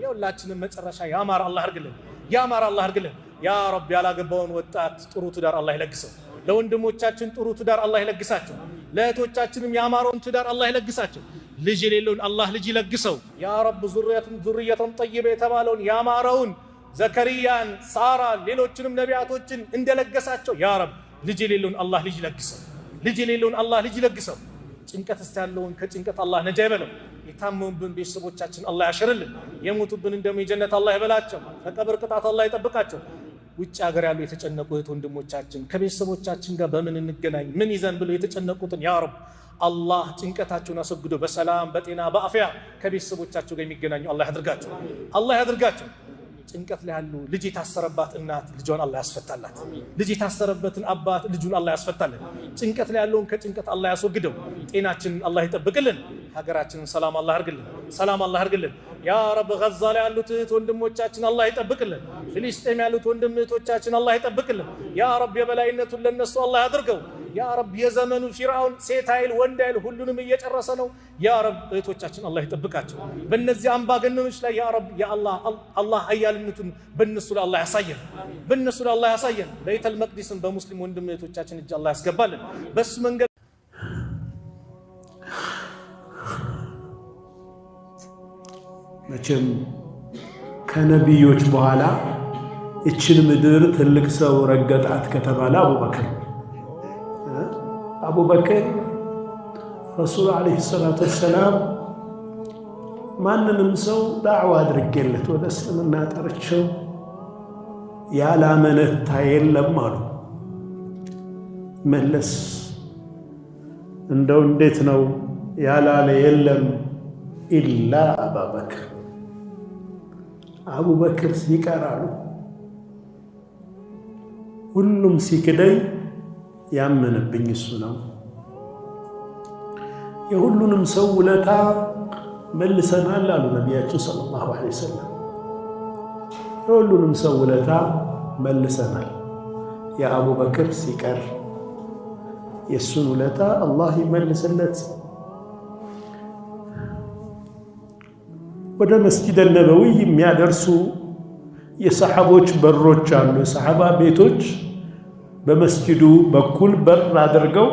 የሁላችንም መጨረሻ ያማረ አላህ አድርግልን፣ ያማረ አላህ አድርግልን። ያ ረብ ያላገባውን ወጣት ጥሩ ትዳር አላህ ይለግሰው። ለወንድሞቻችን ጥሩ ትዳር አላህ ይለግሳቸው። ለእህቶቻችንም ያማረውን ትዳር አላህ ይለግሳቸው። ልጅ የሌለውን አላህ ልጅ ይለግሰው። ያ ረብ ዙርየተን ጠይበ የተባለውን ያማረውን ዘከሪያን፣ ሳራን፣ ሌሎችንም ነቢያቶችን እንደለገሳቸው ያ ረብ ልጅ የሌለውን አላህ ልጅ ይለግሰው። ልጅ የሌለውን አላህ ልጅ ይለግሰው። ጭንቀት እስቲ ያለውን ከጭንቀት አላህ ነጃ ይበለው። የታመሙብን ቤተሰቦቻችን አላህ ያሽርልን። የሞቱብን እንደሞ የጀነት አላህ ይበላቸው። ከቀብር ቅጣት አላህ ይጠብቃቸው። ውጭ ሀገር ያሉ የተጨነቁ እህት ወንድሞቻችን ከቤተሰቦቻችን ጋር በምን እንገናኝ ምን ይዘን ብለው የተጨነቁትን ያ ረብ አላህ ጭንቀታቸውን አስወግዶ በሰላም በጤና በአፍያ ከቤተሰቦቻቸው ጋር የሚገናኙ አላህ ያድርጋቸው። አላህ ያድርጋቸው። ጭንቀት ላይ ያሉ ልጅ የታሰረባት እናት ልጇን አላህ ያስፈታላት። ልጅ የታሰረበትን አባት ልጁን አላህ ያስፈታልን። ጭንቀት ላይ ያለውን ከጭንቀት አላህ ያስወግደው። ጤናችንን አላህ ይጠብቅልን። ሀገራችንን ሰላም አላህ ያርግልን። ሰላም አላህ ያርግልን። ያ ረብ ገዛ ላይ ያሉት እህት ወንድሞቻችን አላህ ይጠብቅልን። ፍልስጤም ያሉት ወንድም እህቶቻችን አላህ ይጠብቅልን። ያ ረብ የበላይነቱን ለነሱ አላህ ያድርገው። ያ ረብ የዘመኑ ፊርዓውን ሴት ኃይል ወንድ ኃይል ሁሉንም እየጨረሰ ነው። ያ ረብ እህቶቻችን አላህ ይጠብቃቸው። በእነዚህ አምባገነኖች ላይ ያ ረብ ያ አላህ ኃያልነቱን በእነሱ ላይ አላህ ያሳየን። በእነሱ ላይ አላህ ያሳየን። ቤተል መቅዲስን በሙስሊም ወንድም እህቶቻችን እጅ አላህ ያስገባልን። በሱ መንገድ መቼም ከነቢዮች በኋላ እችን ምድር ትልቅ ሰው ረገጣት ከተባለ አቡበክር ረሱል ዓለይሂ ሰላቱ ወሰላም ማንንም ሰው ዳዕዋ አድርጌለት ወደ እስልምና ጠርቸው ያላመነታ የለም አሉ። መለስ እንደው እንዴት ነው ያላለ የለም ኢላ አቡበክር ሲቀራሉ ሁሉም ሲክደኝ ያመነብኝ እሱ ነው። የሁሉንም ሰው ውለታ መልሰናል አሉ ነቢያችን ሰለላሁ ዐለይሂ ወሰለም። የሁሉንም ሰው ውለታ መልሰናል። የአቡበክር ሲቀር የእሱን ውለታ አላህ ይመልስለት። ወደ መስጂድ ነበዊ የሚያደርሱ የሰሐቦች በሮች አሉ። የሰሐባ ቤቶች በመስጂዱ በኩል በር አድርገው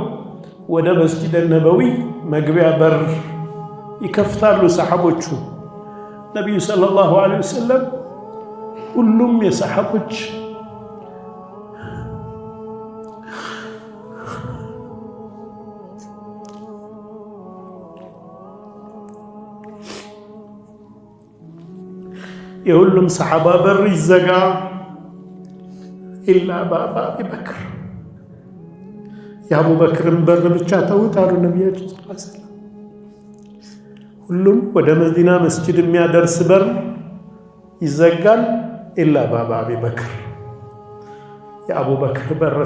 ወደ መስጂድ ነበዊ መግቢያ በር ይከፍታሉ ሰሐቦቹ። ነቢዩ ሰለላሁ ዐለይሂ ወሰለም ሁሉም የሰሐቦች የሁሉም ሰሐባ በር ይዘጋ ኢላ ባባ አቡበክር የአቡበክርን በር ብቻ ተውት አሉ ነቢያችን ሰለላሁ ዐለይሂ ወሰለም። ሁሉም ወደ መዲና መስጂድ የሚያደርስ በር ይዘጋል ኢላ ባባ አቡበክር የአቡበክር በር